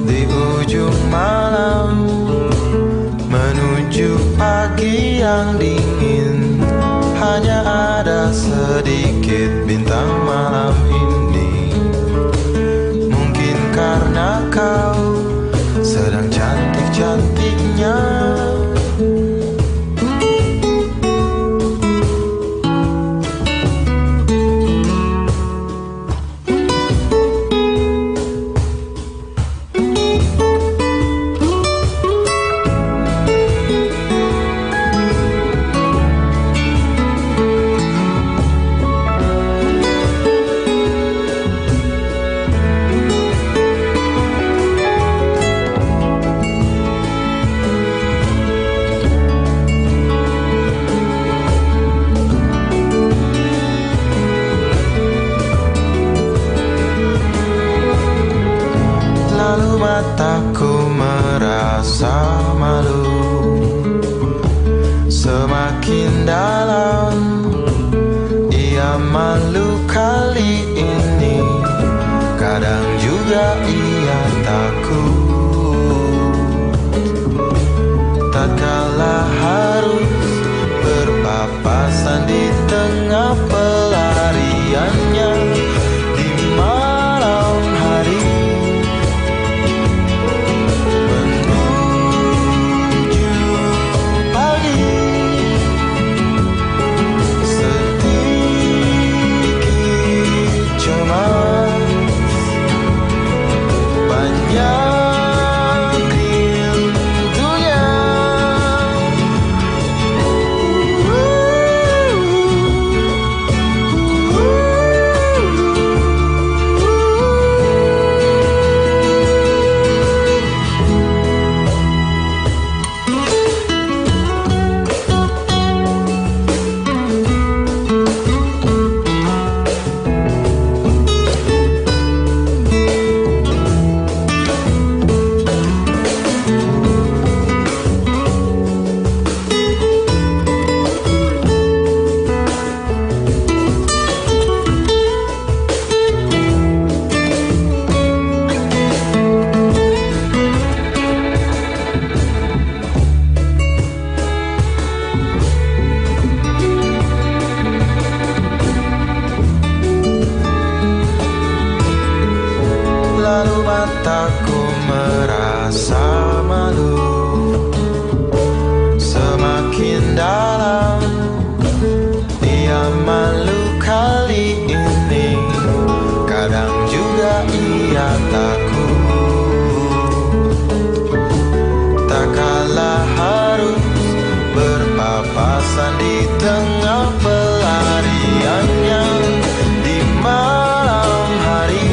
Di ujung malam menuju pagi yang dingin, hanya ada sedikit bintang malam ini. Mungkin karena kau sedang cantik-cantiknya. Mataku merasa malu, semakin dalam ia malu kali ini. Kadang juga ia takut, tatkala harus berpapasan di tengah pelariannya di malam hari. Lalu mataku merasa malu, semakin dalam ia malu kali ini. Kadang juga ia takut, tak kalah harus berpapasan di tengah pelariannya di malam hari.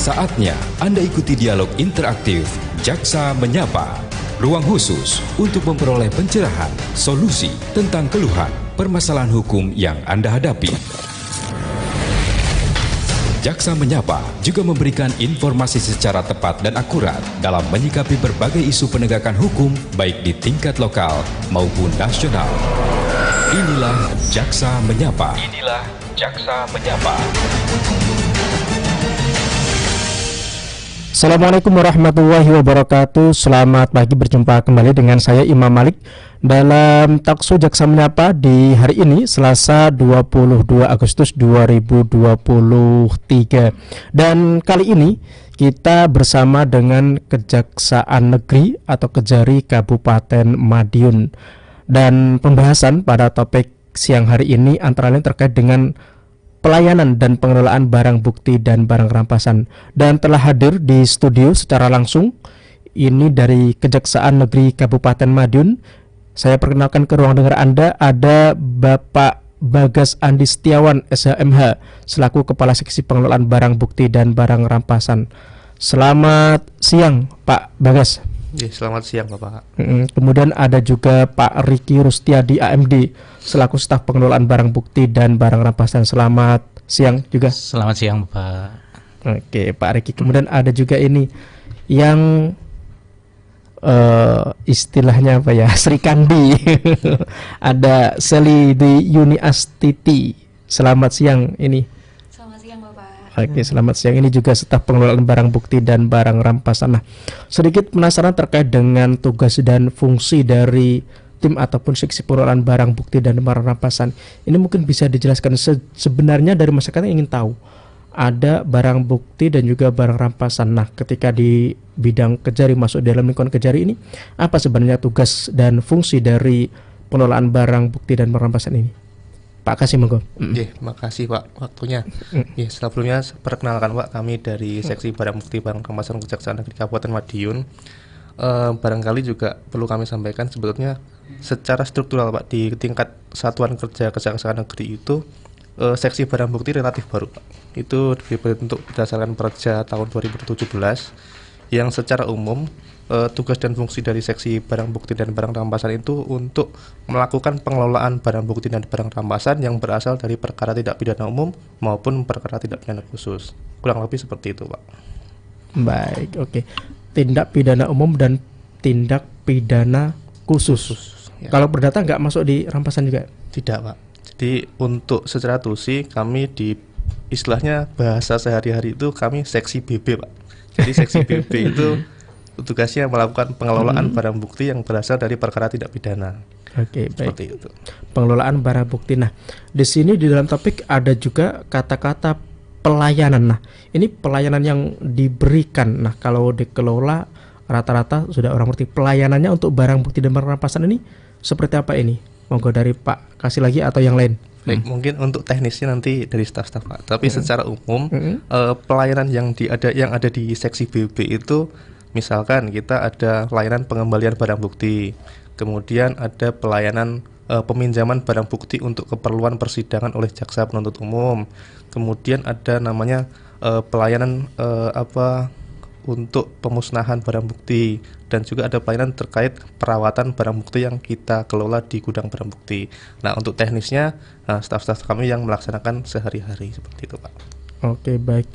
Saatnya Anda ikuti dialog interaktif Jaksa Menyapa. Ruang khusus untuk memperoleh pencerahan, solusi tentang keluhan, permasalahan hukum yang Anda hadapi. Jaksa Menyapa juga memberikan informasi secara tepat dan akurat dalam menyikapi berbagai isu penegakan hukum baik di tingkat lokal maupun nasional. Inilah Jaksa Menyapa. Inilah Jaksa Menyapa. Assalamualaikum warahmatullahi wabarakatuh. Selamat pagi, berjumpa kembali dengan saya Imam Malik dalam Talkshow Jaksa Menyapa di hari ini Selasa 22 Agustus 2023. Dan kali ini kita bersama dengan Kejaksaan Negeri atau Kejari Kabupaten Madiun. Dan pembahasan pada topik siang hari ini antara lain terkait dengan pelayanan dan pengelolaan barang bukti dan barang rampasan. Dan telah hadir di studio secara langsung ini dari Kejaksaan Negeri Kabupaten Madiun. Saya perkenalkan ke ruang dengar Anda, ada Bapak Bagas Andi Setiawan SHMH selaku Kepala Seksi Pengelolaan Barang Bukti dan Barang Rampasan. Selamat siang Pak Bagas. Ya, selamat siang Bapak. Kemudian ada juga Pak Riki Rustiadi AMD selaku staf pengelolaan barang bukti dan barang rampasan. Selamat siang juga. Selamat siang Bapak. Oke Pak Riki. Kemudian ada juga ini yang istilahnya apa ya, Sri Kandi. Ada Seli di Yuni Astiti. Selamat siang ini. Oke, selamat siang. Ini juga staf pengelolaan barang bukti dan barang rampasan. Nah, sedikit penasaran terkait dengan tugas dan fungsi dari tim ataupun seksi pengelolaan barang bukti dan barang rampasan. Ini mungkin bisa dijelaskan sebenarnya dari masyarakat yang ingin tahu. Ada barang bukti dan juga barang rampasan. Nah, ketika di bidang Kejari masuk dalam lingkungan Kejari ini, apa sebenarnya tugas dan fungsi dari pengelolaan barang bukti dan barang rampasan ini? Pak Kasih, monggo. Makasih Pak waktunya. Sebelumnya perkenalkan Pak, kami dari Seksi Barang Bukti Barang Rampasan Kejaksaan Negeri Kabupaten Madiun. Barangkali juga perlu kami sampaikan sebetulnya secara struktural Pak, di tingkat Satuan Kerja Kejaksaan Negeri itu Seksi Barang Bukti relatif baru Pak. Itu dibentuk berdasarkan Perja tahun 2017 yang secara umum tugas dan fungsi dari Seksi Barang Bukti dan Barang Rampasan itu untuk melakukan pengelolaan barang bukti dan barang rampasan yang berasal dari perkara tindak pidana umum maupun perkara tindak pidana khusus. Kurang lebih seperti itu Pak. Baik, oke. Tindak pidana umum dan tindak pidana khusus. Ya. Kalau perdata nggak masuk di rampasan juga? Tidak Pak. Jadi untuk secara tusi kami di istilahnya bahasa sehari-hari itu kami seksi BB Pak. Jadi seksi BB itu tugasnya melakukan pengelolaan barang bukti yang berasal dari perkara tindak pidana. Oke, baik. Seperti itu. Pengelolaan barang bukti. Nah, di sini di dalam topik ada juga kata-kata pelayanan. Nah, ini pelayanan yang diberikan. Nah, kalau dikelola rata-rata sudah orang ngerti pelayanannya untuk barang bukti dan barang rampasan ini seperti apa ini? Monggo dari Pak Kasih lagi atau yang lain? Baik, mungkin untuk teknisnya nanti dari staf-staf Pak. Tapi secara umum pelayanan yang ada di seksi BB itu, misalkan kita ada layanan pengembalian barang bukti, kemudian ada pelayanan peminjaman barang bukti untuk keperluan persidangan oleh jaksa penuntut umum, kemudian ada namanya pelayanan untuk pemusnahan barang bukti, dan juga ada pelayanan terkait perawatan barang bukti yang kita kelola di gudang barang bukti. Nah, untuk teknisnya staf-staf kami yang melaksanakan sehari-hari seperti itu Pak. Oke, baik.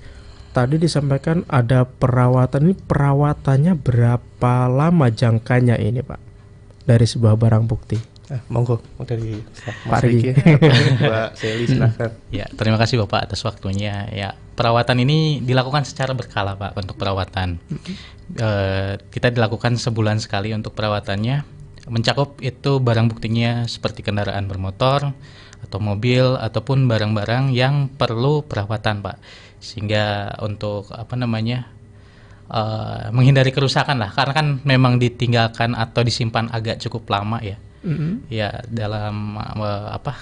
Tadi disampaikan ada perawatan. Ini perawatannya berapa lama jangkanya ini Pak dari sebuah barang bukti? Monggo dari Pak Riki. Mbak Seli silakan. Ya, terima kasih Bapak atas waktunya. Ya, perawatan ini dilakukan secara berkala Pak untuk perawatan. Kita dilakukan sebulan sekali untuk perawatannya. Mencakup itu barang buktinya seperti kendaraan bermotor atau mobil ataupun barang-barang yang perlu perawatan Pak. Sehingga untuk menghindari kerusakan lah, karena kan memang ditinggalkan atau disimpan agak cukup lama ya. Ya, dalam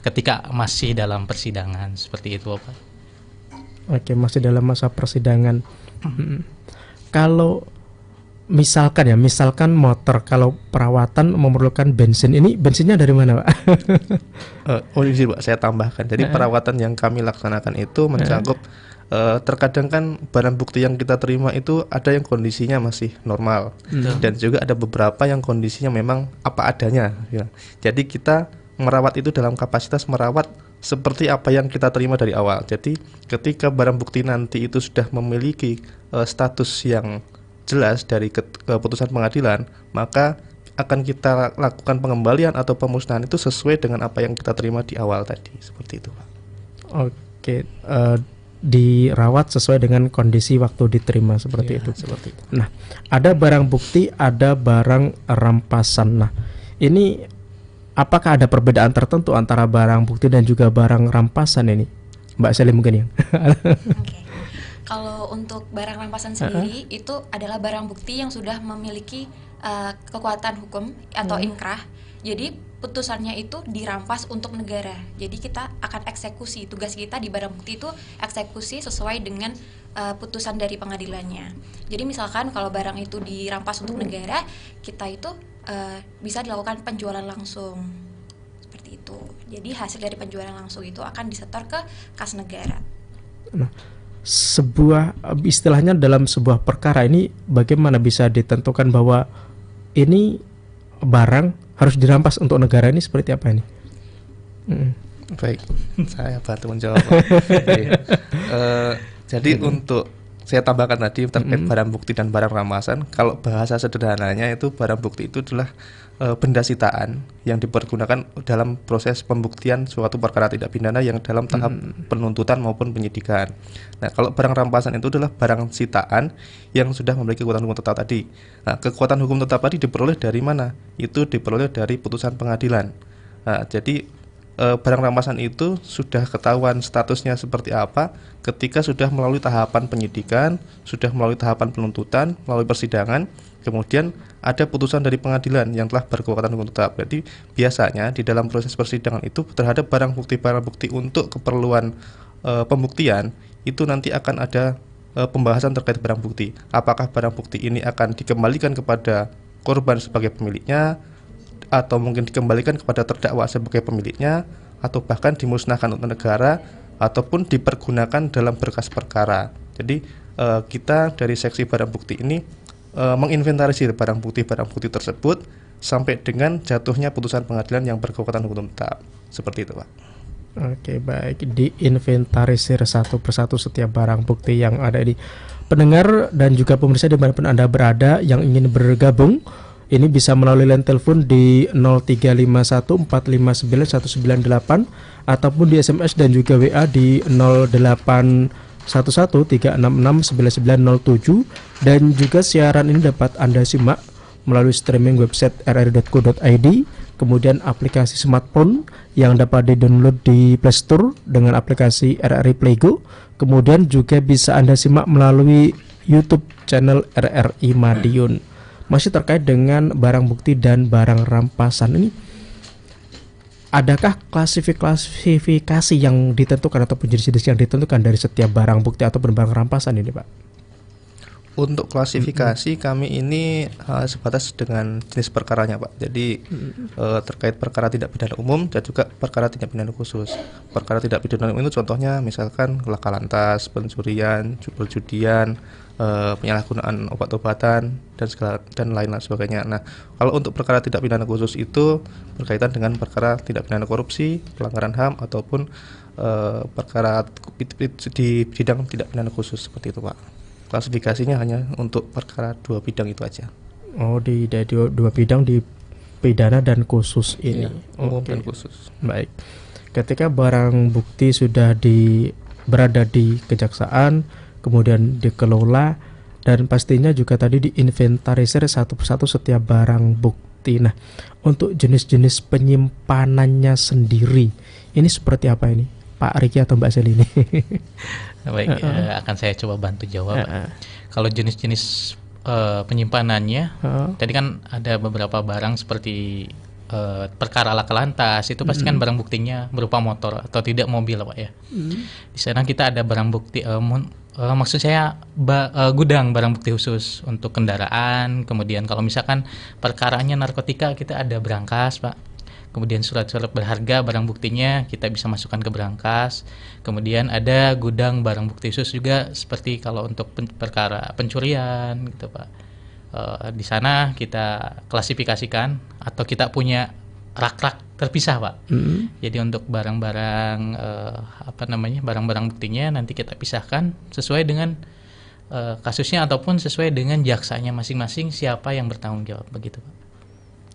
ketika masih dalam persidangan seperti itu Pak. Oke, masih dalam masa persidangan. Kalau misalkan motor, kalau perawatan memerlukan bensin, ini bensinnya dari mana Pak? Pak, saya tambahkan. Jadi perawatan yang kami laksanakan itu mencakup terkadang kan barang bukti yang kita terima itu ada yang kondisinya masih normal, dan juga ada beberapa yang kondisinya memang apa adanya ya. Jadi kita merawat itu dalam kapasitas merawat seperti apa yang kita terima dari awal. Jadi ketika barang bukti nanti itu sudah memiliki status yang jelas dari keputusan pengadilan, maka akan kita lakukan pengembalian atau pemusnahan itu sesuai dengan apa yang kita terima di awal tadi, seperti itu Pak. Oke, dirawat sesuai dengan kondisi waktu diterima seperti Ya, itu. seperti itu. Nah, ada barang bukti, ada barang rampasan. Nah, ini apakah ada perbedaan tertentu antara barang bukti dan juga barang rampasan ini, Mbak Sally mungkin ya? Oke. Kalau untuk barang rampasan sendiri itu adalah barang bukti yang sudah memiliki kekuatan hukum atau inkrah. Jadi putusannya itu dirampas untuk negara. Jadi kita akan eksekusi. Tugas kita di barang bukti itu eksekusi sesuai dengan putusan dari pengadilannya. Jadi misalkan kalau barang itu dirampas untuk negara, kita itu bisa dilakukan penjualan langsung. Seperti itu. Jadi hasil dari penjualan langsung itu akan disetor ke kas negara. Nah, sebuah istilahnya dalam sebuah perkara ini bagaimana bisa ditentukan bahwa ini barang harus dirampas untuk negara, ini seperti apa ini? Baik, saya bantu menjawab. Jadi untuk saya tambahkan tadi terkait barang bukti dan barang rampasan, kalau bahasa sederhananya itu barang bukti itu adalah benda sitaan yang dipergunakan dalam proses pembuktian suatu perkara tidak pidana yang dalam tahap penuntutan maupun penyidikan. Nah, kalau barang rampasan itu adalah barang sitaan yang sudah memiliki kekuatan hukum tetap tadi. Nah, kekuatan hukum tetap tadi diperoleh dari mana? Itu diperoleh dari putusan pengadilan. Nah, jadi barang rampasan itu sudah ketahuan statusnya seperti apa ketika sudah melalui tahapan penyidikan, sudah melalui tahapan penuntutan, melalui persidangan, kemudian ada putusan dari pengadilan yang telah berkekuatan hukum tetap. Jadi biasanya di dalam proses persidangan itu terhadap barang bukti untuk keperluan pembuktian itu nanti akan ada pembahasan terkait barang bukti. Apakah barang bukti ini akan dikembalikan kepada korban sebagai pemiliknya, atau mungkin dikembalikan kepada terdakwa sebagai pemiliknya, atau bahkan dimusnahkan untuk negara, ataupun dipergunakan dalam berkas perkara. Jadi kita dari seksi barang bukti ini menginventarisir barang bukti tersebut sampai dengan jatuhnya putusan pengadilan yang berkekuatan hukum tetap. Seperti itu Pak. Oke, baik, diinventarisir satu persatu setiap barang bukti yang ada di pendengar dan juga pemirsa dimanapun Anda berada yang ingin bergabung. Ini bisa melalui line telepon di 0351459198 ataupun di SMS dan juga WA di 0811366997, dan juga siaran ini dapat Anda simak melalui streaming website rri.co.id, kemudian aplikasi smartphone yang dapat di-download di Play Store dengan aplikasi RRI Playgo, kemudian juga bisa Anda simak melalui YouTube channel RRI Madiun. Masih terkait dengan barang bukti dan barang rampasan ini, adakah klasifikasi yang ditentukan ataupun jenis-jenis yang ditentukan dari setiap barang bukti ataupun barang rampasan ini Pak? Untuk klasifikasi kami ini sebatas dengan jenis perkaranya Pak. Jadi terkait perkara tidak pidana umum dan juga perkara tidak pidana khusus. Perkara tidak pidana umum itu contohnya misalkan laka lantas, pencurian, perjudian, penyalahgunaan obat-obatan dan lain sebagainya. Nah, kalau untuk perkara tidak pidana khusus itu berkaitan dengan perkara tidak pidana korupsi, pelanggaran HAM ataupun perkara di bidang tidak pidana khusus, seperti itu Pak. Klasifikasinya hanya untuk perkara dua bidang itu aja. Oh, di dua bidang, di pidana dan khusus ini. Ya, umum dan khusus. Baik. Ketika barang bukti sudah berada di kejaksaan, kemudian dikelola, dan pastinya juga tadi diinventarisir satu persatu setiap barang bukti. Nah, untuk jenis-jenis penyimpanannya sendiri, ini seperti apa ini, Pak Riki atau Mbak Sally ini? Baik, akan saya coba bantu jawab. Kalau jenis-jenis penyimpanannya, tadi kan ada beberapa barang seperti perkara laka lantas, itu pasti kan barang buktinya berupa motor atau tidak mobil Pak ya. Di sana kita ada barang bukti, maksud saya gudang barang bukti khusus untuk kendaraan. Kemudian kalau misalkan perkaranya narkotika, kita ada berangkas Pak. kemudian surat-surat berharga barang buktinya kita bisa masukkan ke berangkas. Kemudian ada gudang barang bukti khusus juga seperti kalau untuk perkara pencurian gitu Pak. Di sana kita klasifikasikan atau kita punya rak-rak terpisah Pak. Jadi untuk barang-barang barang-barang buktinya nanti kita pisahkan sesuai dengan kasusnya ataupun sesuai dengan jaksanya masing-masing siapa yang bertanggung jawab begitu Pak.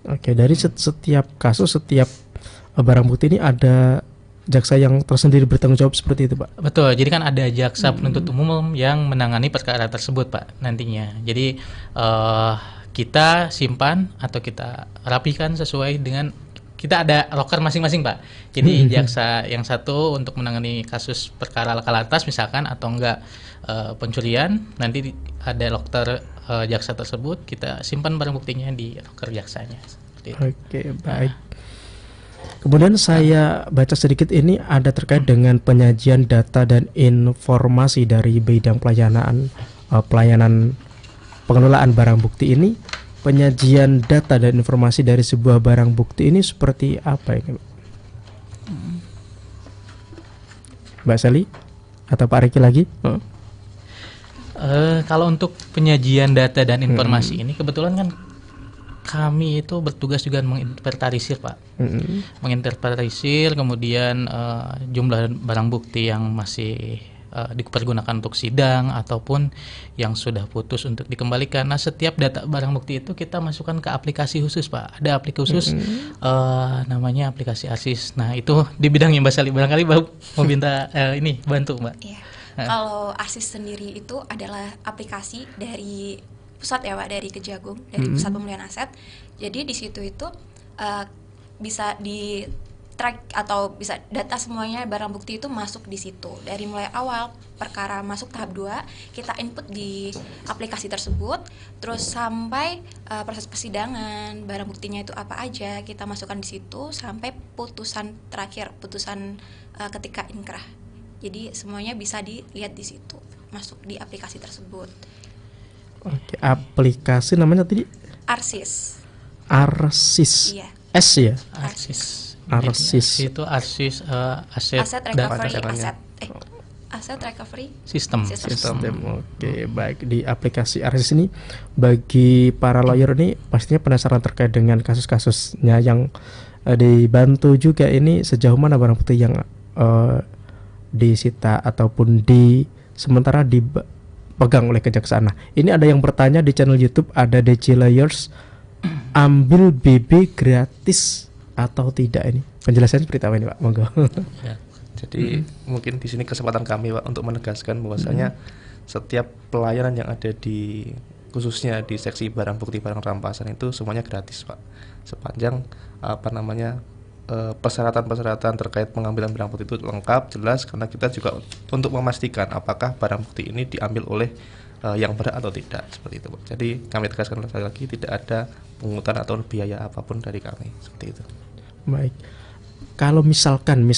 Oke, dari setiap kasus, setiap barang bukti ini ada jaksa yang tersendiri bertanggung jawab seperti itu Pak? Betul, jadi kan ada jaksa penuntut umum yang menangani perkara tersebut Pak nantinya. Jadi kita simpan atau kita rapikan sesuai dengan, kita ada loker masing-masing Pak. Jadi jaksa yang satu untuk menangani kasus perkara laka lantas misalkan atau enggak pencurian, nanti ada loker jaksa tersebut, kita simpan barang buktinya di loker jaksanya. Oke, baik. Kemudian saya baca sedikit ini ada terkait dengan penyajian data dan informasi dari bidang pelayanan pengelolaan barang bukti ini. Penyajian data dan informasi dari sebuah barang bukti ini seperti apa ini, Mbak Sally atau Pak Riki lagi? Kalau untuk penyajian data dan informasi ini kebetulan kan kami itu bertugas juga menginventarisir Pak, menginventarisir kemudian jumlah barang bukti yang masih dipergunakan untuk sidang ataupun yang sudah putus untuk dikembalikan. Nah, setiap data barang bukti itu kita masukkan ke aplikasi khusus Pak. Ada aplikasi khusus namanya aplikasi ASIS. Nah, itu di bidangnya Mbak Sally, barangkali mau minta ini bantu Mbak. Iya. Kalau ASIS sendiri itu adalah aplikasi dari pusat ya Pak, dari Kejagung, dari Pusat Pemulihan Aset. Jadi di situ itu bisa di track atau bisa data semuanya barang bukti itu masuk di situ. Dari mulai awal perkara masuk tahap 2, kita input di aplikasi tersebut, terus sampai proses persidangan, barang buktinya itu apa aja, kita masukkan di situ sampai putusan terakhir, putusan ketika inkrah. Jadi semuanya bisa dilihat di situ, masuk di aplikasi tersebut. Oke, aplikasi namanya tadi? ARSIS. ARSIS. Iya. S ya? ARSIS. ARSIS. Itu ARSIS Aset recovery aset recovery sistem. Oke, baik. Di aplikasi ARSIS ini bagi para lawyer ini pastinya penasaran terkait dengan kasus-kasusnya yang dibantu juga. Ini sejauh mana barang bukti yang disita ataupun sementara dipegang oleh kejaksaan. Nah, ini ada yang bertanya di channel YouTube, ada DC Lawyers, ambil BB gratis atau tidak ini? Penjelasannya seperti apa ini Pak? Monggo. Ya, jadi mungkin di sini kesempatan kami Pak untuk menegaskan bahwasanya setiap pelayanan yang ada di khususnya di seksi barang bukti barang rampasan itu semuanya gratis Pak. Sepanjang persyaratan-persyaratan terkait pengambilan barang bukti itu lengkap, jelas, karena kita juga untuk memastikan apakah barang bukti ini diambil oleh yang berat atau tidak, seperti itu Pak. Jadi kami tegaskan lagi tidak ada pungutan atau biaya apapun dari kami, seperti itu. Baik. Kalau misalkan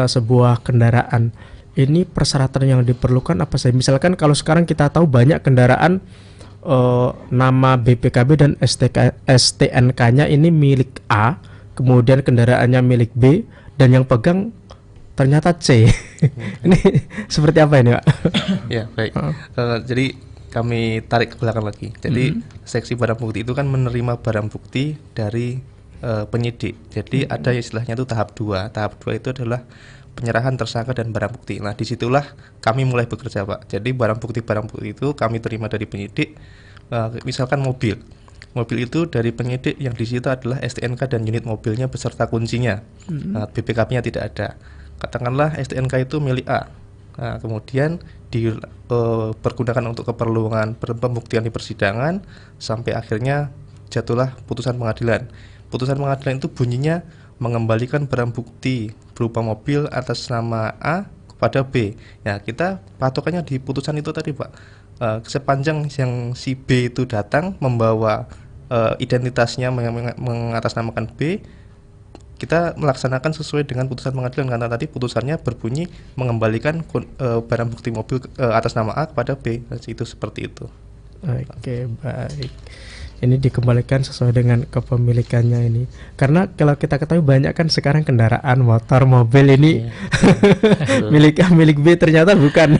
sebuah kendaraan ini persyaratan yang diperlukan apa saja? Misalkan kalau sekarang kita tahu banyak kendaraan nama BPKB dan STNK-nya ini milik A, kemudian kendaraannya milik B, dan yang pegang ternyata C. Ini seperti apa ini Pak? Ya, baik. Jadi kami tarik ke belakang lagi. Jadi seksi barang bukti itu kan menerima barang bukti dari penyidik. Jadi ada istilahnya itu tahap 2. Tahap 2 itu adalah penyerahan tersangka dan barang bukti. Nah, disitulah kami mulai bekerja Pak. Jadi barang bukti itu kami terima dari penyidik. Misalkan mobil itu dari penyidik yang disita adalah STNK dan unit mobilnya beserta kuncinya. BPKB-nya tidak ada. Katakanlah STNK itu milik A. Nah, kemudian dipergunakan untuk keperluan pembuktian di persidangan sampai akhirnya jatuhlah putusan pengadilan. Putusan pengadilan itu bunyinya mengembalikan barang bukti berupa mobil atas nama A kepada B. Ya, kita patokannya di putusan itu tadi Pak. Sepanjang yang si B itu datang membawa identitasnya mengatasnamakan B, kita melaksanakan sesuai dengan putusan pengadilan, karena tadi putusannya berbunyi mengembalikan barang bukti mobil atas nama A kepada B. Itu seperti itu. Oke, baik. ini dikembalikan sesuai dengan kepemilikannya ini. Karena kalau kita ketahui banyak kan sekarang kendaraan motor, mobil ini milik A milik B ternyata bukan.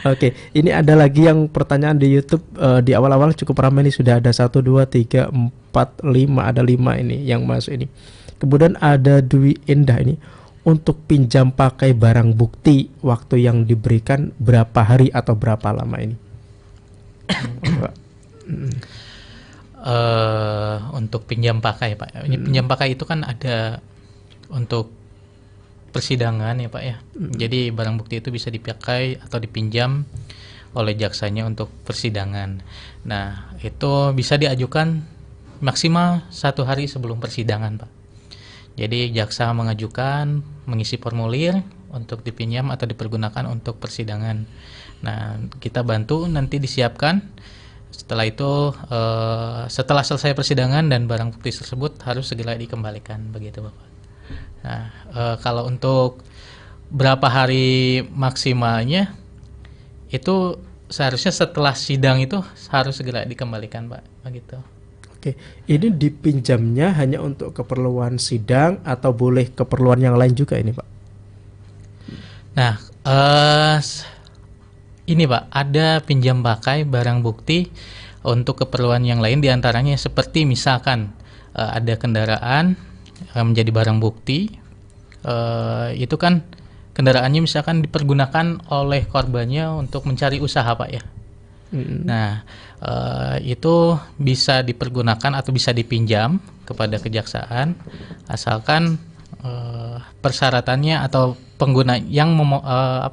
Oke, ini ada lagi yang pertanyaan di YouTube di awal-awal cukup ramai nih, sudah ada 1 2 3 4 5, ada 5 ini yang masuk ini. Kemudian ada Dwi Indah ini, untuk pinjam pakai barang bukti waktu yang diberikan berapa hari atau berapa lama ini? Untuk pinjam pakai Pak, ini pinjam pakai itu kan ada untuk persidangan ya Pak ya. Jadi barang bukti itu bisa dipakai atau dipinjam oleh jaksanya untuk persidangan. Nah itu bisa diajukan maksimal 1 hari sebelum persidangan Pak. Jadi jaksa mengajukan, mengisi formulir untuk dipinjam atau dipergunakan untuk persidangan. Nah, kita bantu nanti disiapkan. Setelah itu, setelah selesai persidangan dan barang bukti tersebut harus segera dikembalikan, begitu Bapak. Nah, kalau untuk berapa hari maksimalnya, itu seharusnya setelah sidang itu harus segera dikembalikan Pak, begitu. Oke, ini dipinjamnya hanya untuk keperluan sidang atau boleh keperluan yang lain juga ini Pak? Nah, ini Pak, ada pinjam pakai barang bukti untuk keperluan yang lain, diantaranya seperti misalkan ada kendaraan menjadi barang bukti, itu kan kendaraannya misalkan dipergunakan oleh korbannya untuk mencari usaha Pak ya. Nah, itu bisa dipergunakan atau bisa dipinjam kepada kejaksaan, asalkan persyaratannya atau pengguna yang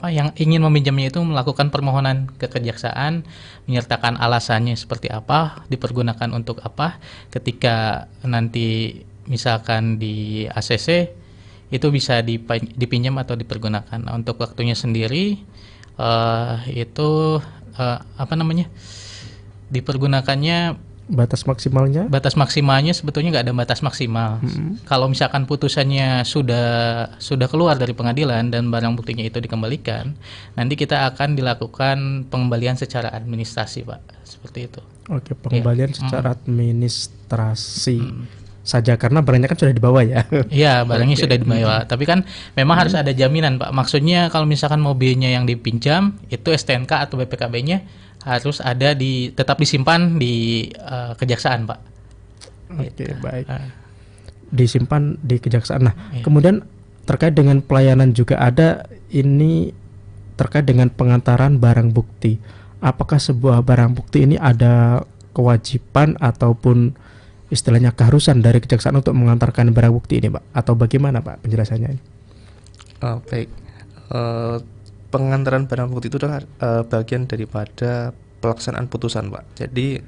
yang ingin meminjamnya itu melakukan permohonan ke kejaksaan, menyertakan alasannya seperti apa, dipergunakan untuk apa. Ketika nanti misalkan di ACC itu bisa dipinjam atau dipergunakan. Nah, untuk waktunya sendiri itu dipergunakannya batas maksimalnya sebetulnya nggak ada batas maksimal. Kalau misalkan putusannya sudah keluar dari pengadilan dan barang buktinya itu dikembalikan, nanti kita akan dilakukan pengembalian secara administrasi Pak, seperti itu. Oke, pengembalian secara administrasi saja karena barangnya kan sudah dibawa ya. Iya, barangnya sudah dibawa. Tapi kan memang harus ada jaminan Pak. Maksudnya kalau misalkan mobilnya yang dipinjam itu STNK atau BPKB-nya harus ada tetap disimpan di kejaksaan Pak. Oke, baik. Disimpan di kejaksaan. Nah, kemudian terkait dengan pelayanan juga ada ini terkait dengan pengantaran barang bukti. Apakah sebuah barang bukti ini ada kewajiban ataupun istilahnya keharusan dari kejaksaan untuk mengantarkan barang bukti ini Pak? Atau bagaimana Pak penjelasannya ini? Baik. Pengantaran barang bukti itu adalah bagian daripada pelaksanaan putusan Pak. Jadi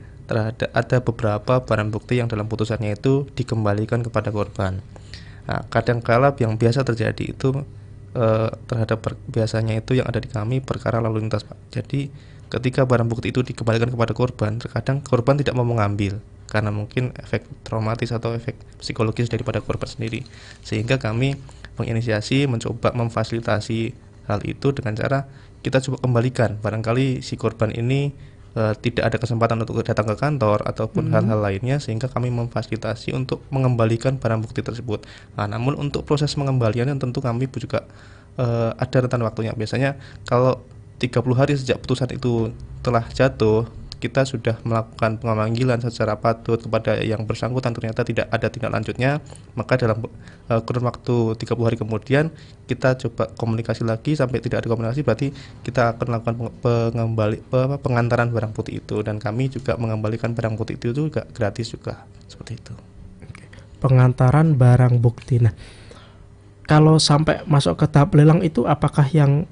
ada beberapa barang bukti yang dalam putusannya itu dikembalikan kepada korban. Nah, kadangkala yang biasa terjadi itu biasanya itu yang ada di kami perkara lalu lintas Pak. Jadi ketika barang bukti itu dikembalikan kepada korban, terkadang korban tidak mau mengambil karena mungkin efek traumatis atau efek psikologis daripada korban sendiri. Sehingga kami menginisiasi, mencoba memfasilitasi hal itu dengan cara kita coba kembalikan. Barangkali si korban ini tidak ada kesempatan untuk datang ke kantor ataupun hal-hal lainnya, sehingga kami memfasilitasi untuk mengembalikan barang bukti tersebut. Nah, namun untuk proses pengembaliannya tentu kami juga ada rentan waktunya. Biasanya kalau 30 hari sejak putusan itu telah jatuh, kita sudah melakukan pemanggilan secara patut kepada yang bersangkutan, ternyata tidak ada tindak lanjutnya, maka dalam kurun waktu 30 hari kemudian kita coba komunikasi lagi. Sampai tidak ada komunikasi berarti kita akan melakukan pengantaran barang putih itu, dan kami juga mengembalikan barang putih itu juga gratis juga, seperti itu. Pengantaran barang bukti. Nah, kalau sampai masuk ke tahap lelang itu apakah yang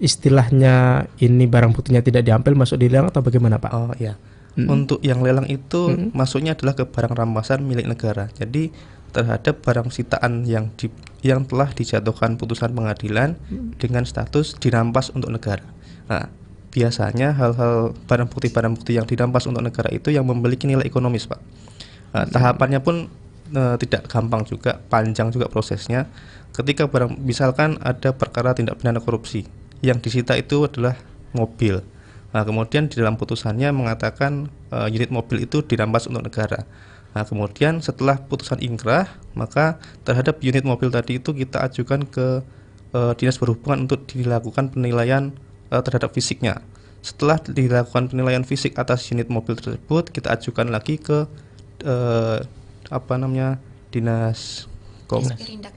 istilahnya ini barang buktinya tidak diambil masuk di lelang atau bagaimana Pak? Oh iya. Untuk yang lelang itu masuknya adalah ke barang rampasan milik negara. Jadi terhadap barang sitaan yang telah dijatuhkan putusan pengadilan dengan status dirampas untuk negara. Nah, biasanya hal-hal barang bukti yang dirampas untuk negara itu yang memiliki nilai ekonomis Pak. Tahapannya pun tidak gampang juga, panjang juga prosesnya. Ketika misalkan ada perkara tindak pidana korupsi, yang disita itu adalah mobil. Nah, kemudian di dalam putusannya mengatakan unit mobil itu dirampas untuk negara. Nah, kemudian setelah putusan ingkrah, maka terhadap unit mobil tadi itu kita ajukan ke Dinas Perhubungan untuk dilakukan penilaian terhadap fisiknya. Setelah dilakukan penilaian fisik atas unit mobil tersebut, kita ajukan lagi ke Dinas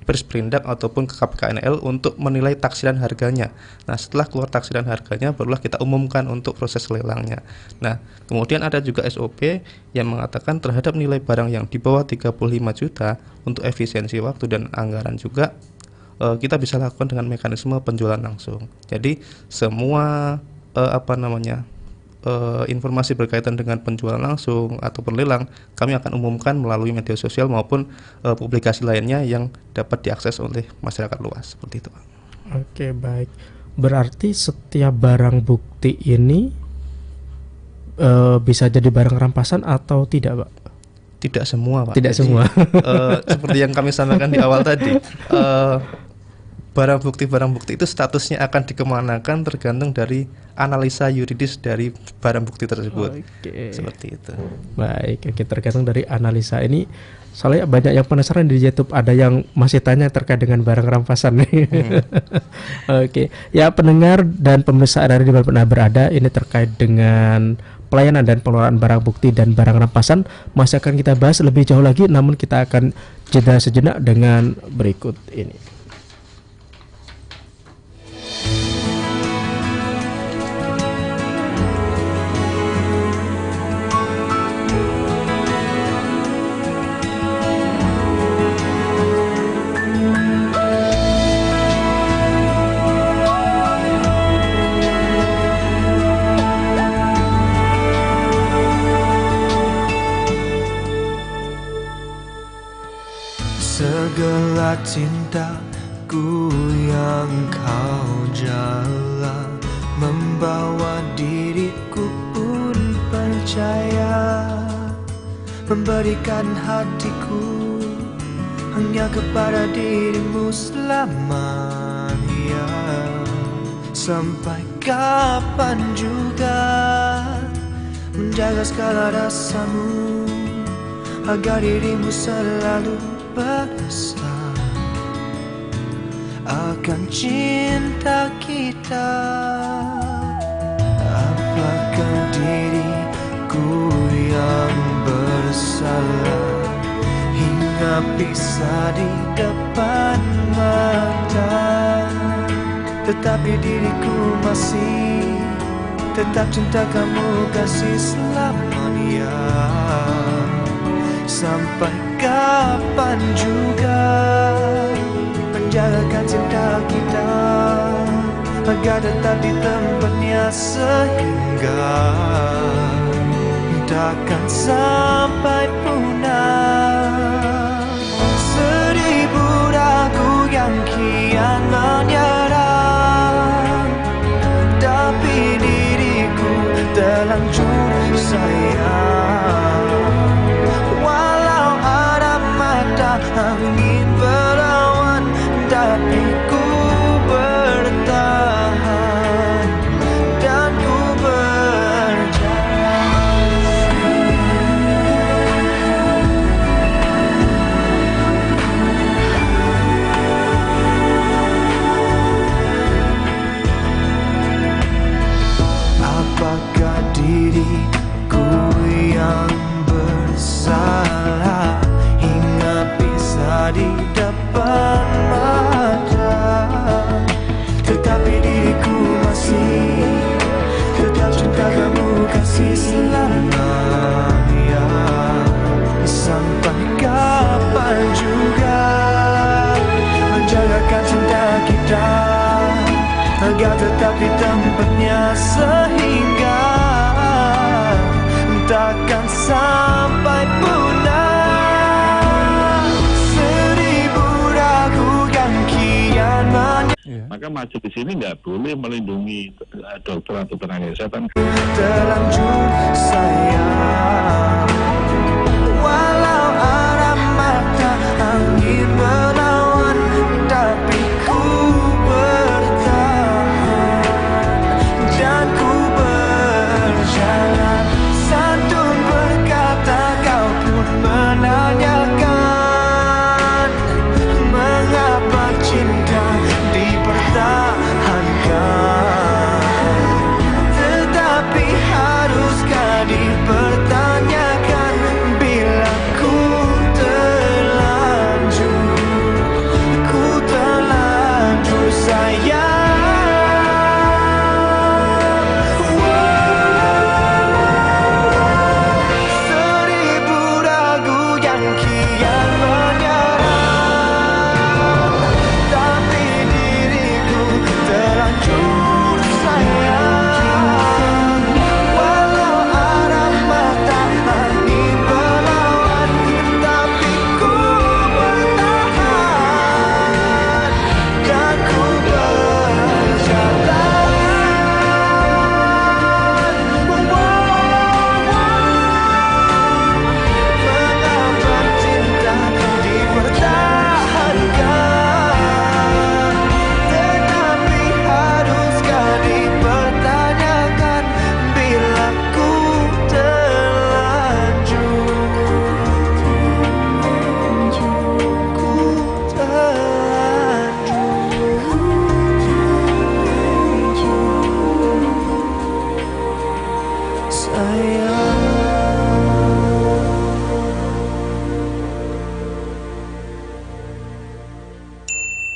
Persperindak ataupun ke KPKNL untuk menilai taksiran harganya. Nah, setelah keluar taksiran harganya, barulah kita umumkan untuk proses lelangnya. Nah, kemudian ada juga SOP yang mengatakan terhadap nilai barang yang di bawah 35 juta untuk efisiensi waktu dan anggaran juga kita bisa lakukan dengan mekanisme penjualan langsung. Jadi semua informasi berkaitan dengan penjualan langsung atau lelang kami akan umumkan melalui media sosial maupun publikasi lainnya yang dapat diakses oleh masyarakat luas, seperti itu, Pak. Oke, baik. Berarti setiap barang bukti ini bisa jadi barang rampasan atau tidak, Pak? Tidak semua, Pak. Tidak Jadi, semua. Seperti yang kami sampaikan di awal tadi, barang bukti itu statusnya akan dikemanakan tergantung dari analisa yuridis dari barang bukti tersebut. Oke. Seperti itu. Baik, oke, tergantung dari analisa ini. Soalnya banyak yang penasaran di YouTube, ada yang masih tanya terkait dengan barang rampasan nih. Oke, ya pendengar dan pemirsa dari dimana pernah berada, ini terkait dengan pelayanan dan pengelolaan barang bukti dan barang rampasan masih akan kita bahas lebih jauh lagi, namun kita akan jeda sejenak dengan berikut ini. Segala cintaku yang kau jalan membawa diriku pun percaya, memberikan hatiku hanya kepada dirimu selamanya. Sampai kapan juga menjaga segala rasamu agar dirimu selalu berasa akan cinta kita. Apakah diriku yang bersalah hingga bisa di depan mata, tetapi diriku masih tetap cinta kamu kasih selamanya. Sampai kapan juga menjagakan cinta kita agar tetap di tempatnya sehingga takkan sampai punah. Seribu ragu yang kian menyerang, tapi diriku terlanjur sayang. Walau ada mata angin berawan, tapi ku bertahan dan ku apakah diriku yang bersalah hingga bisa di depan mata, tetapi diriku masih tetap cinta kamu kasih selamanya. Sampai kapan juga menjagakan cinta kita agar tetap di tempatnya sehingga takkan sampai punah. Seribu ragu yang kian Maka majelis ini nggak boleh melindungi dokter atau tenaga kesehatan. terlanjur sayang. Walau ada mata angin melawan, tapi ku bertahan dan ku bertahan.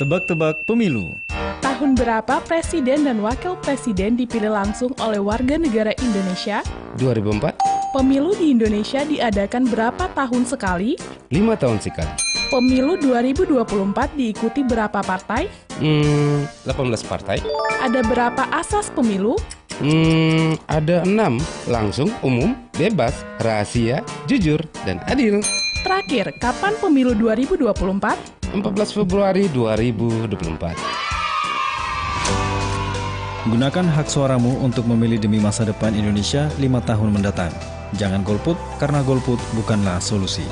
Tebak-tebak pemilu. Tahun berapa presiden dan wakil presiden dipilih langsung oleh warga negara Indonesia? 2004. Pemilu di Indonesia diadakan berapa tahun sekali? 5 tahun sekali. Pemilu 2024 diikuti berapa partai? 18 partai. Ada berapa asas pemilu? Ada 6. Langsung, umum, bebas, rahasia, jujur, dan adil. Terakhir, kapan pemilu 2024? 14 Februari 2024. Gunakan hak suaramu untuk memilih demi masa depan Indonesia 5 tahun mendatang. Jangan golput, karena golput bukanlah solusi.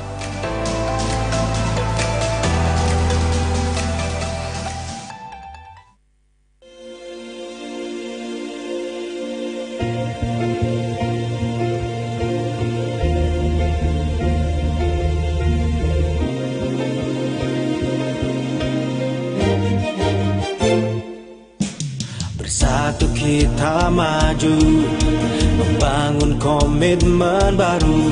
Bersatu kita maju, membangun komitmen baru,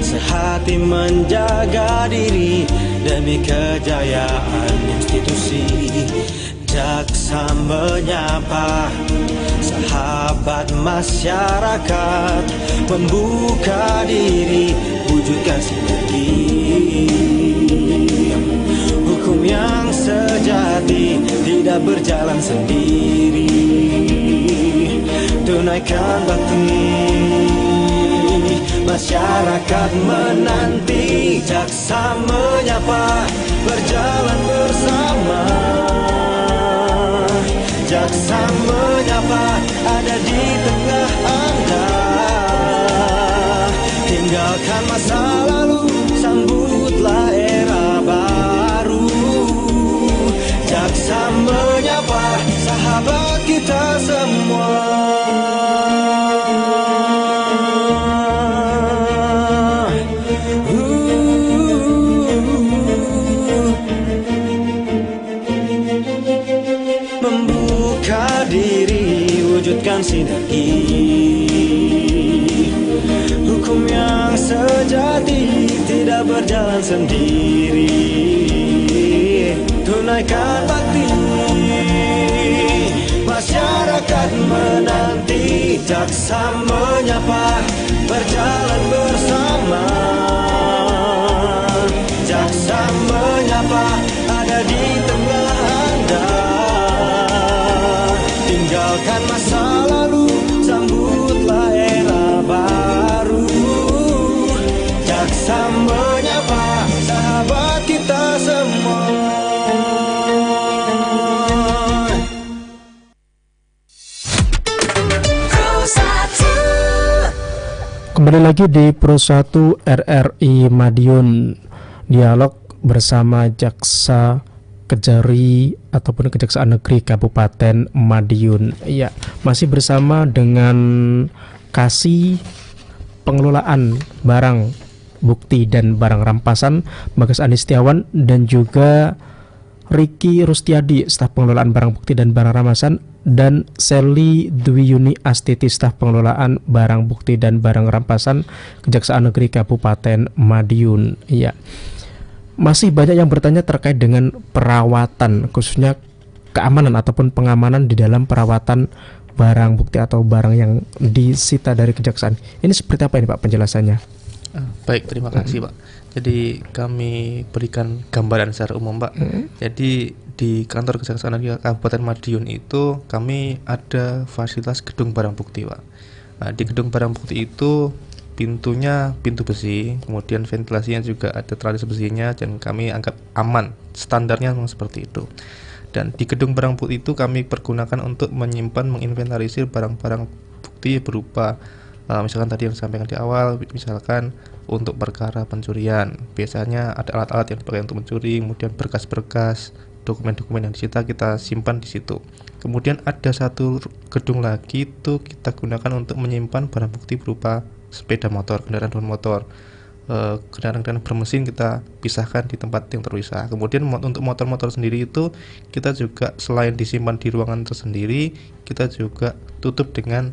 sehati menjaga diri demi kejayaan institusi. Jaksa menyapa sahabat masyarakat, membuka diri, wujudkan sinergi. Hukum yang sejati tidak berjalan sendiri. Tunaikan bakti, masyarakat menanti. Jaksa menyapa, berjalan bersama. Jaksa menyapa, ada di tengah Anda. Tinggalkan masa lalu, sambutlah era baru. Jaksa menyapa, sahabat kita semua. Membuka diri, wujudkan sinergi. Hukum yang sejati tidak berjalan sendiri. Tunaikan bakti, masyarakat menanti. Jaksa menyapa, berjalan bersama. Jaksa menyapa, ada di tengah Anda. Tinggalkan masa lalu, sambutlah era baru. Jaksa menyapa, sahabat kita semua. Kembali lagi di Pro 1 RRI Madiun, dialog bersama Jaksa Kejari ataupun Kejaksaan Negeri Kabupaten Madiun. Ya, masih bersama dengan Kasih Pengelolaan Barang Bukti dan Barang Rampasan Bagas Andi Setiawan, dan juga Riki Rustiadi, staf pengelolaan barang bukti dan barang rampasan, dan Sally Dwi Yuni Astiti, staf pengelolaan barang bukti dan barang rampasan Kejaksaan Negeri Kabupaten Madiun. Ya, masih banyak yang bertanya terkait dengan perawatan, khususnya keamanan ataupun pengamanan di dalam perawatan barang bukti atau barang yang disita dari kejaksaan. Ini seperti apa ini Pak penjelasannya? Baik, terima kasih Pak. Jadi kami berikan gambaran secara umum Pak. Jadi di kantor Kejaksaan Negeri Kabupaten Madiun itu kami ada fasilitas gedung barang bukti Pak. Nah, di gedung barang bukti itu pintunya pintu besi, kemudian ventilasinya juga ada teralis besinya, dan kami anggap aman, standarnya memang seperti itu. Dan di gedung barang bukti itu kami pergunakan untuk menyimpan, menginventarisir barang-barang bukti berupa misalkan tadi yang disampaikan di awal, misalkan untuk perkara pencurian, biasanya ada alat-alat yang dipakai untuk mencuri, kemudian berkas-berkas, dokumen-dokumen yang disita kita simpan di situ. Kemudian ada satu gedung lagi itu kita gunakan untuk menyimpan barang bukti berupa sepeda motor, kendaraan motor, kendaraan bermesin kita pisahkan di tempat yang terpisah. Kemudian untuk motor-motor sendiri itu kita juga selain disimpan di ruangan tersendiri, kita juga tutup dengan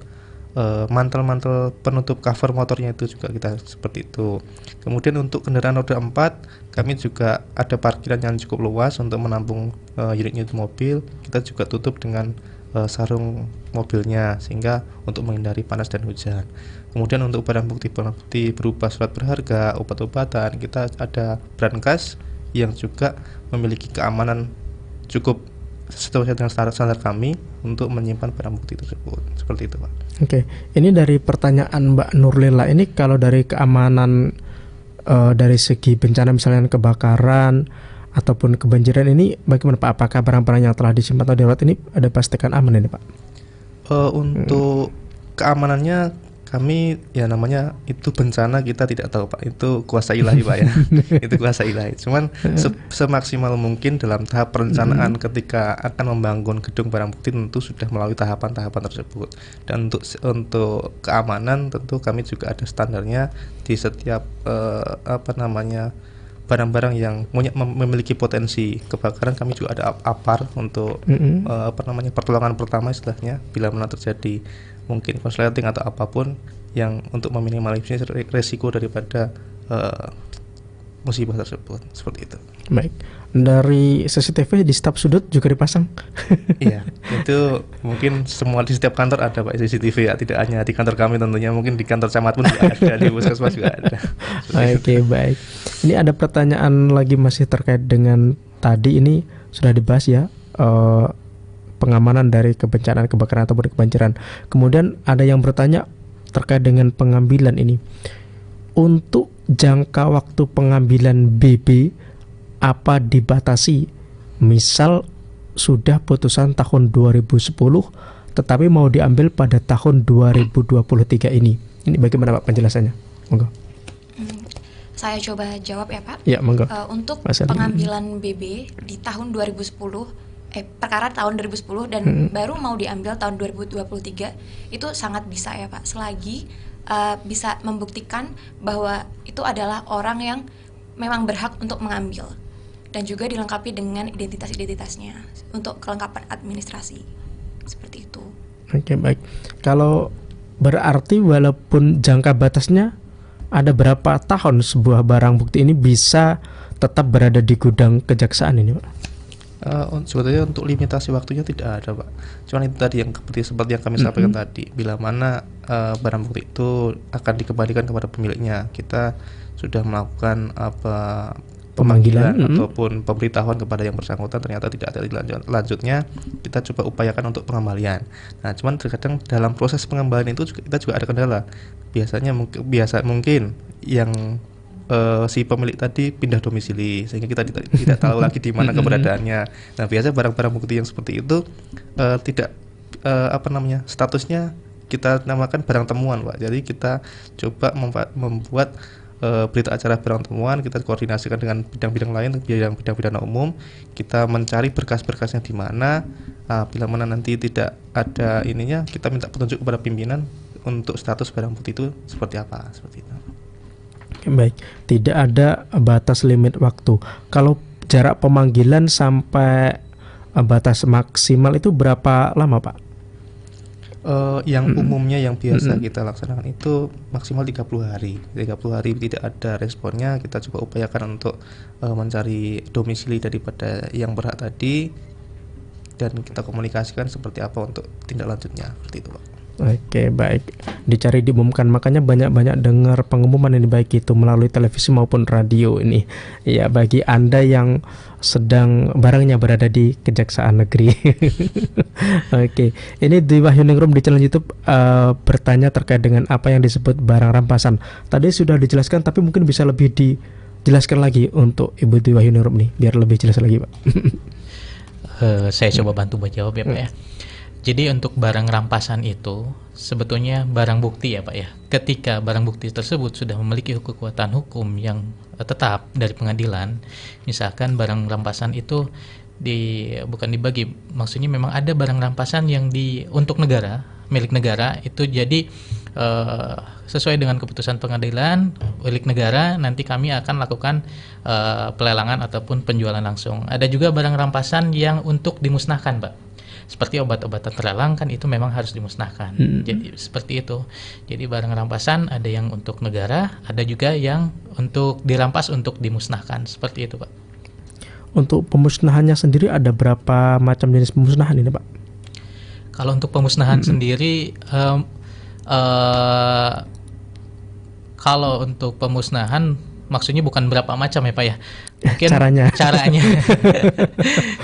mantel-mantel penutup cover motornya itu juga kita seperti itu. Kemudian untuk kendaraan roda 4 kami juga ada parkiran yang cukup luas untuk menampung unit-unit mobil. Kita juga tutup dengan sarung mobilnya sehingga untuk menghindari panas dan hujan. Kemudian untuk barang bukti berupa surat berharga, obat-obatan, kita ada brankas yang juga memiliki keamanan cukup sesuai dengan standar kami untuk menyimpan barang bukti tersebut. Seperti itu, Pak. Oke, ini dari pertanyaan Mbak Nurlela, ini kalau dari keamanan dari segi bencana misalnya kebakaran ataupun kebanjiran ini bagaimana Pak? Apakah barang-barang yang telah disimpan atau dirawat ini ada pastikan aman ini Pak? Untuk keamanannya kami ya namanya itu bencana kita tidak tahu Pak, itu kuasa ilahi Pak ya. Itu kuasa ilahi. Cuman semaksimal mungkin dalam tahap perencanaan ketika akan membangun gedung barang bukti tentu sudah melalui tahapan-tahapan tersebut. Dan untuk keamanan tentu kami juga ada standarnya di setiap barang-barang yang memiliki potensi kebakaran. Kami juga ada APAR untuk pertolongan pertama istilahnya bila mana terjadi mungkin konsleting atau apapun yang untuk meminimalisir resiko daripada musibah tersebut. Seperti itu. Baik. Dari CCTV di setiap sudut juga dipasang? Iya, itu mungkin semua di setiap kantor ada Pak CCTV ya, tidak hanya di kantor kami tentunya, mungkin di kantor camat pun juga ada, di puskesmas juga ada. Oke, baik. Ini ada pertanyaan lagi masih terkait dengan tadi, ini sudah dibahas ya, pengamanan dari kebencanaan kebakaran ataupun kebanjiran. Kemudian ada yang bertanya terkait dengan pengambilan ini. Untuk jangka waktu pengambilan BB apa dibatasi? Misal sudah putusan tahun 2010 tetapi mau diambil pada tahun 2023 ini. Ini bagaimana Pak penjelasannya? Monggo. Saya coba jawab ya Pak. Ya, monggo. Untuk pengambilan BB di tahun 2010 perkara tahun 2010 dan baru mau diambil tahun 2023 itu sangat bisa ya Pak, selagi bisa membuktikan bahwa itu adalah orang yang memang berhak untuk mengambil dan juga dilengkapi dengan identitas-identitasnya untuk kelengkapan administrasi. Seperti itu. Oke, baik. Kalau berarti walaupun jangka batasnya ada berapa tahun sebuah barang bukti ini bisa tetap berada di gudang kejaksaan ini Pak? Sebetulnya untuk limitasi waktunya tidak ada Pak. Cuman itu tadi yang seperti yang kami sampaikan tadi, bila mana barang bukti itu akan dikembalikan kepada pemiliknya, kita sudah melakukan pemanggilan ataupun pemberitahuan kepada yang bersangkutan ternyata tidak ada lanjutnya, kita coba upayakan untuk pengembalian. Nah, cuman terkadang dalam proses pengembalian itu kita juga ada kendala. Biasanya mungkin yang si pemilik tadi pindah domisili sehingga kita tidak tahu lagi di mana keberadaannya. Nah, biasa barang-barang bukti yang seperti itu tidak statusnya kita namakan barang temuan Pak. Jadi kita coba membuat berita acara barang temuan, kita koordinasikan dengan bidang-bidang lain, bidang pidana umum, kita mencari berkas-berkasnya di mana. Bila mana nanti tidak ada ininya, kita minta petunjuk kepada pimpinan untuk status barang bukti itu seperti apa, seperti itu. Baik, tidak ada batas limit waktu. Kalau jarak pemanggilan sampai batas maksimal itu berapa lama Pak? Yang umumnya yang biasa kita laksanakan itu maksimal 30 hari. 30 hari tidak ada responnya, kita coba upayakan untuk mencari domisili daripada yang berhak tadi dan kita komunikasikan seperti apa untuk tindak lanjutnya, seperti itu Pak. Oke, baik. Dicari diumumkan, makanya banyak-banyak dengar pengumuman ini baik itu melalui televisi maupun radio ini. Ya, bagi Anda yang sedang barangnya berada di Kejaksaan Negeri. Oke, ini di Wahyuningrum di channel YouTube bertanya terkait dengan apa yang disebut barang rampasan. Tadi sudah dijelaskan, tapi mungkin bisa lebih dijelaskan lagi untuk Ibu Dwi Wahyuningrum nih, biar lebih jelas lagi Pak. Saya coba bantu jawab ya Pak ya. Jadi untuk barang rampasan itu sebetulnya barang bukti ya Pak ya. Ketika barang bukti tersebut sudah memiliki kekuatan hukum yang tetap dari pengadilan, misalkan barang rampasan itu bukan dibagi, maksudnya memang ada barang rampasan yang untuk negara, milik negara itu jadi sesuai dengan keputusan pengadilan milik negara, nanti kami akan lakukan pelelangan ataupun penjualan langsung. Ada juga barang rampasan yang untuk dimusnahkan Pak. seperti obat-obatan terlarang kan itu memang harus dimusnahkan. Jadi seperti itu. Jadi barang rampasan ada yang untuk negara, ada juga yang untuk dirampas untuk dimusnahkan. Seperti itu, Pak. Untuk pemusnahannya sendiri ada berapa macam jenis pemusnahan ini, Pak? Kalau untuk pemusnahan sendiri, kalau untuk pemusnahan maksudnya bukan berapa macam ya Pak ya, mungkin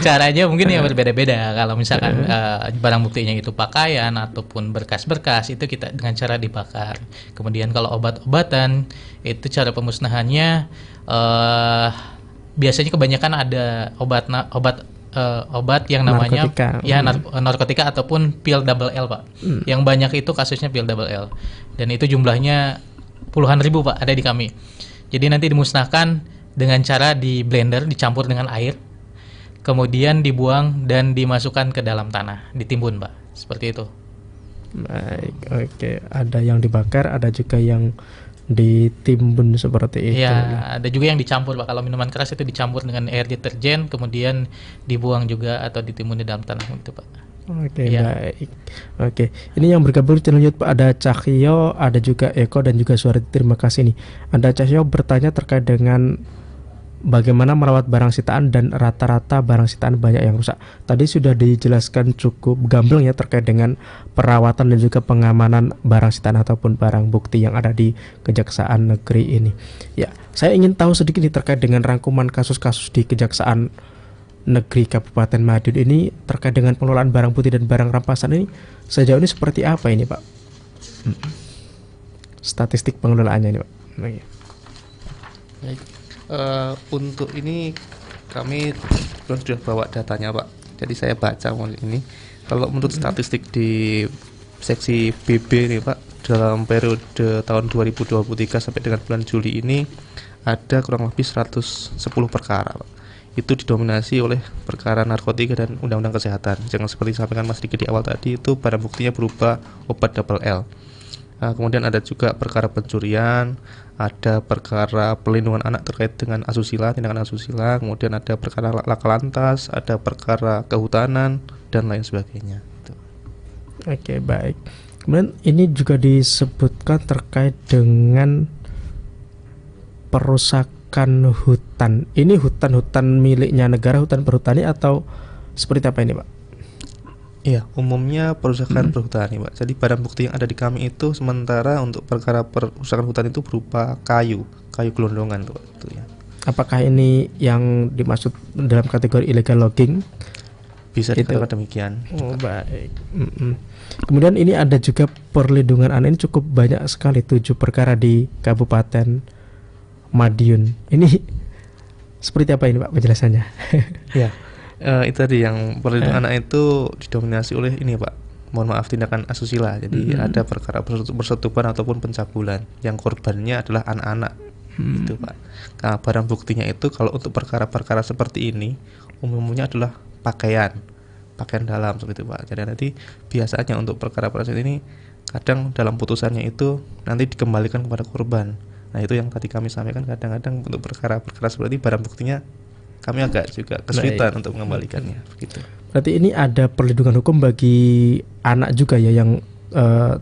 caranya mungkin ya berbeda-beda. Kalau misalkan barang buktinya itu pakaian ataupun berkas-berkas, itu kita dengan cara dibakar. Kemudian kalau obat-obatan itu cara pemusnahannya biasanya kebanyakan ada obat yang namanya narkotika ataupun pil double L, Pak. Yang banyak itu kasusnya pil double L, dan itu jumlahnya puluhan ribu, Pak, ada di kami. Jadi nanti dimusnahkan dengan cara di blender, dicampur dengan air, kemudian dibuang dan dimasukkan ke dalam tanah, ditimbun, Pak. Seperti itu. Baik, oke. Ada yang dibakar, ada juga yang ditimbun seperti itu. Ya, ada juga yang dicampur, Pak. Kalau minuman keras itu dicampur dengan air deterjen, kemudian dibuang juga atau ditimbun di dalam tanah, gitu, Pak. Oke, baik. Oke, ini yang bergabung di channel YouTube ada Cahyo, ada juga Eko dan juga Suarti. Terima kasih nih. Ada Cahyo bertanya terkait dengan bagaimana merawat barang sitaan dan rata-rata barang sitaan banyak yang rusak. Tadi sudah dijelaskan cukup gamblang ya terkait dengan perawatan dan juga pengamanan barang sitaan ataupun barang bukti yang ada di Kejaksaan Negeri ini. Ya, saya ingin tahu sedikit nih terkait dengan rangkuman kasus-kasus di Kejaksaan Negeri Kabupaten Madiun ini terkait dengan pengelolaan barang bukti dan barang rampasan ini sejauh ini seperti apa ini, Pak? Statistik pengelolaannya ini, Pak. Baik. Untuk ini kami sudah bawa datanya, Pak. Jadi saya baca ini. Kalau menurut statistik di seksi BB ini, Pak, dalam periode tahun 2023 sampai dengan bulan Juli ini ada kurang lebih 110 perkara, Pak. Itu didominasi oleh perkara narkotika dan undang-undang kesehatan. Jangan seperti disampaikan Mas Diki di awal tadi, itu barang buktinya berupa obat double L. Kemudian ada juga perkara pencurian, ada perkara pelindungan anak terkait dengan asusila, tindakan asusila, kemudian ada perkara laka lantas, ada perkara kehutanan dan lain sebagainya. Oke, baik. Kemudian ini juga disebutkan terkait dengan perusakan hutan. Ini hutan-hutan miliknya negara, hutan perhutani atau seperti apa ini, Pak? Iya, umumnya perusahaan perhutani, Pak. Jadi barang bukti yang ada di kami itu sementara untuk perkara perusahaan hutan itu berupa kayu gelondongan tuh, itu ya. Apakah ini yang dimaksud dalam kategori illegal logging? Bisa dikatakan demikian. Oh, baik. Kemudian ini ada juga perlindungan anak, ini cukup banyak sekali, 7 perkara di Kabupaten Madiun. Ini seperti apa ini, Pak, penjelasannya? Ya, itu tadi yang perlindungan anak itu didominasi oleh ini, Pak. Mohon maaf, tindakan asusila. Jadi ada perkara persetubuhan ataupun pencabulan yang korbannya adalah anak-anak. Itu, Pak. Nah, barang buktinya itu kalau untuk perkara-perkara seperti ini umumnya adalah pakaian dalam seperti itu, Pak. Jadi nanti biasanya untuk perkara-perkara ini kadang dalam putusannya itu nanti dikembalikan kepada korban. Nah, itu yang tadi kami sampaikan, kadang-kadang untuk perkara-perkara seperti barang buktinya kami agak juga kesulitan untuk mengembalikannya, begitu. Berarti ini ada perlindungan hukum bagi anak juga ya yang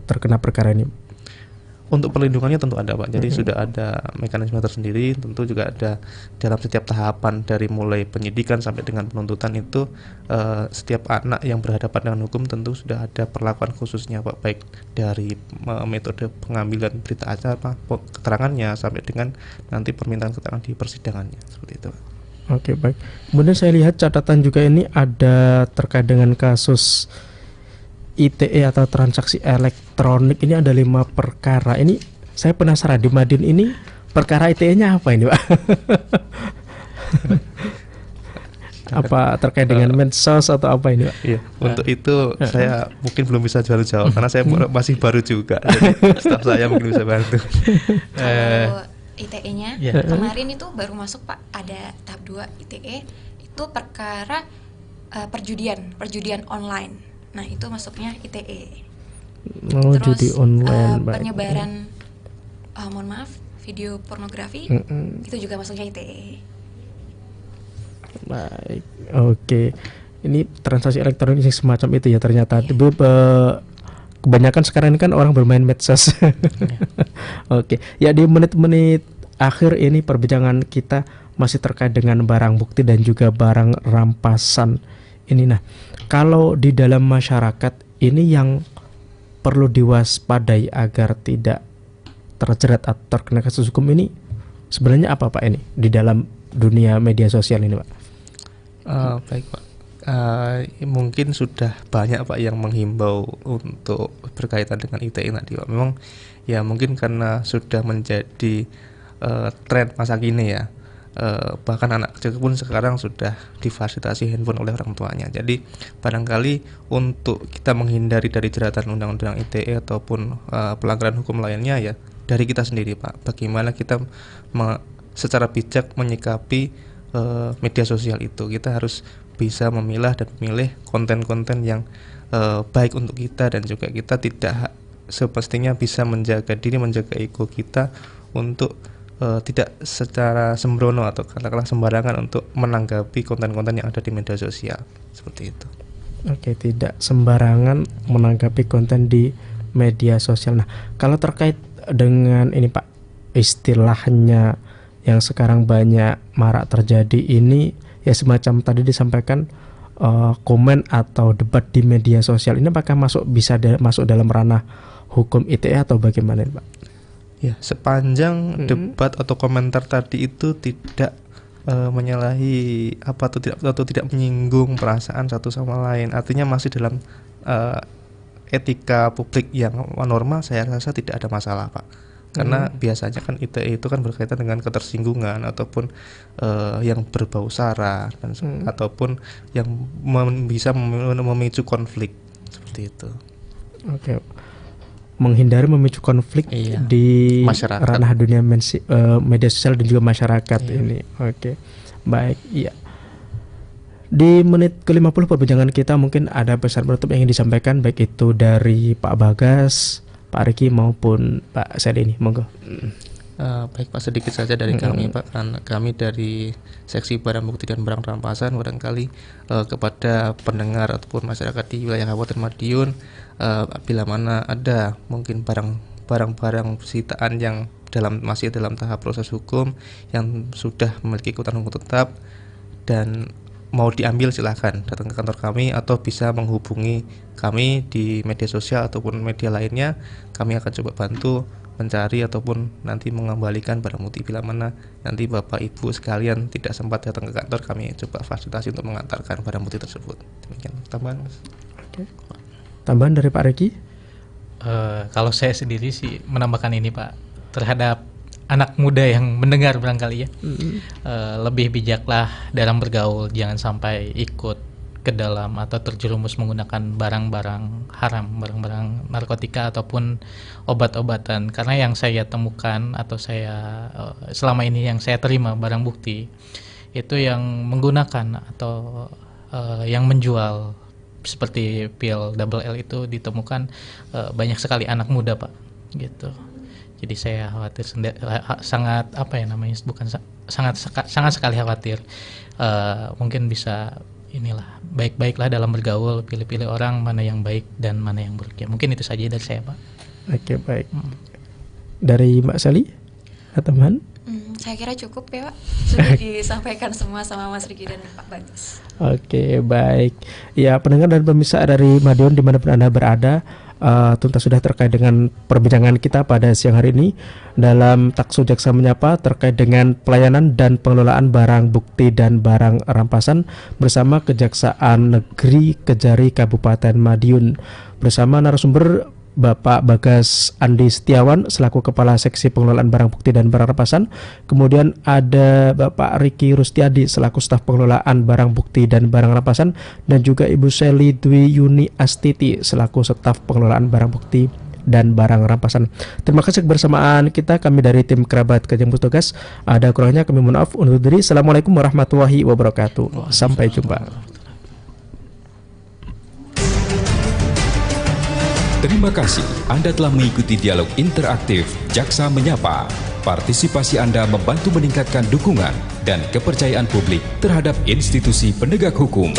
terkena perkara ini. Untuk perlindungannya tentu ada, Pak. Jadi sudah ada mekanisme tersendiri. Tentu juga ada dalam setiap tahapan dari mulai penyidikan sampai dengan penuntutan itu setiap anak yang berhadapan dengan hukum tentu sudah ada perlakuan khususnya, Pak. Baik dari metode pengambilan berita acara, keterangannya sampai dengan nanti permintaan keterangan di persidangannya, seperti itu, Pak. Oke, baik. Kemudian saya lihat catatan juga ini ada terkait dengan kasus ITE atau transaksi elektronik. Ini ada 5 perkara. Ini saya penasaran, di Madiun ini perkara ITE-nya apa ini, Pak? Apa terkait dengan medsos atau apa ini, Pak? Iya, untuk itu saya mungkin belum bisa jawab karena saya masih baru juga. Jadi staf saya mungkin bisa bantu. Kalau ITE-nya kemarin itu baru masuk, Pak. Ada tahap 2 ITE itu perkara perjudian online. Nah, itu masuknya ITE. Terus judi online, penyebaran mohon maaf, video pornografi itu juga masuknya ITE. Baik, oke. ini transaksi elektronik yang semacam itu ya ternyata. Kebanyakan sekarang ini kan orang bermain medsos. Oke, ya di menit-menit akhir ini perbincangan kita masih terkait dengan barang bukti dan juga barang rampasan ini. Nah, kalau di dalam masyarakat ini yang perlu diwaspadai agar tidak terjerat atau terkena kasus hukum ini sebenarnya apa Pak ini di dalam dunia media sosial ini Pak? Baik Pak. Mungkin sudah banyak Pak yang menghimbau untuk berkaitan dengan ITE tadi Pak. Memang ya mungkin karena sudah menjadi tren masa kini ya. Bahkan anak kecil pun sekarang sudah difasilitasi handphone oleh orang tuanya. Jadi barangkali untuk kita menghindari dari jeratan undang-undang ITE ataupun pelanggaran hukum lainnya ya dari kita sendiri Pak. Bagaimana kita secara bijak menyikapi media sosial itu. Kita harus bisa memilah dan memilih konten-konten yang baik untuk kita, dan juga kita tidak semestinya bisa menjaga diri, menjaga ego kita untuk tidak secara sembrono atau katakanlah sembarangan untuk menanggapi konten-konten yang ada di media sosial seperti itu. Oke, tidak sembarangan menanggapi konten di media sosial. Nah, kalau terkait dengan ini Pak, istilahnya yang sekarang banyak marak terjadi ini ya semacam tadi disampaikan komen atau debat di media sosial ini apakah bisa masuk dalam ranah hukum ITE atau bagaimana Pak? Ya, sepanjang debat atau komentar tadi itu tidak menyalahi atau tidak menyinggung perasaan satu sama lain, artinya masih dalam etika publik yang normal, saya rasa tidak ada masalah Pak. Karena biasanya kan ITE itu kan berkaitan dengan ketersinggungan ataupun yang berbau sara dan ataupun yang bisa memicu konflik seperti itu. Oke. Menghindari memicu konflik di masyarakat, ranah dunia media sosial dan juga masyarakat ini. Oke. Baik, iya. Di menit ke-50 perbincangan kita mungkin ada pesan penutup yang ingin disampaikan baik itu dari Pak Bagas, Pak Riki maupun Pak Sedi ini, monggo. Baik Pak, sedikit saja dari kami Pak, karena kami dari seksi barang bukti dan barang rampasan barangkali kepada pendengar ataupun masyarakat di wilayah Kabupaten Madiun, bila mana ada mungkin barang-barang sitaan yang masih dalam tahap proses hukum yang sudah memiliki ikutan hukum tetap dan mau diambil, silahkan datang ke kantor kami atau bisa menghubungi kami di media sosial ataupun media lainnya. Kami akan coba bantu mencari ataupun nanti mengembalikan barang bukti bila mana nanti Bapak Ibu sekalian tidak sempat datang ke kantor, kami coba fasilitasi untuk mengantarkan barang bukti tersebut. Demikian tambahan Mas. Oke. Tambahan dari Pak Riki? Kalau saya sendiri sih menambahkan ini Pak, terhadap anak muda yang mendengar barangkali ya, lebih bijaklah dalam bergaul, jangan sampai ikut ke dalam atau terjerumus menggunakan barang-barang haram, barang-barang narkotika ataupun obat-obatan. Karena yang saya temukan atau selama ini yang saya terima barang bukti itu yang menggunakan atau yang menjual seperti pil double L itu ditemukan banyak sekali anak muda Pak, gitu. Jadi saya khawatir sangat sangat sekali khawatir. Mungkin bisa baik-baiklah dalam bergaul, pilih-pilih orang mana yang baik dan mana yang buruk ya. Mungkin itu saja dari saya Pak. Oke, baik. Dari Mbak Sally atau teman? Saya kira cukup ya Pak, sudah disampaikan semua sama Mas Riki dan Pak Bagus. Oke, baik. Ya, pendengar dan pemirsa dari Madiun dimanapun Anda berada, tuntas sudah terkait dengan perbincangan kita pada siang hari ini dalam Taksu Jaksa Menyapa terkait dengan pelayanan dan pengelolaan barang bukti dan barang rampasan bersama Kejaksaan Negeri Kejari Kabupaten Madiun, bersama narasumber Bapak Bagas Andi Setiawan selaku Kepala Seksi Pengelolaan Barang Bukti dan Barang Rampasan. Kemudian ada Bapak Riki Rustiadi selaku Staf Pengelolaan Barang Bukti dan Barang Rampasan, dan juga Ibu Seli Dwi Yuni Astiti selaku Staf Pengelolaan Barang Bukti dan Barang Rampasan. Terima kasih kebersamaan kita, kami dari tim kerabat Kajang Bertugas. Ada kurangnya kami mohon maaf, undur diri. Assalamualaikum warahmatullahi wabarakatuh. Sampai jumpa. Terima kasih Anda telah mengikuti dialog interaktif Jaksa Menyapa. Partisipasi Anda membantu meningkatkan dukungan dan kepercayaan publik terhadap institusi penegak hukum.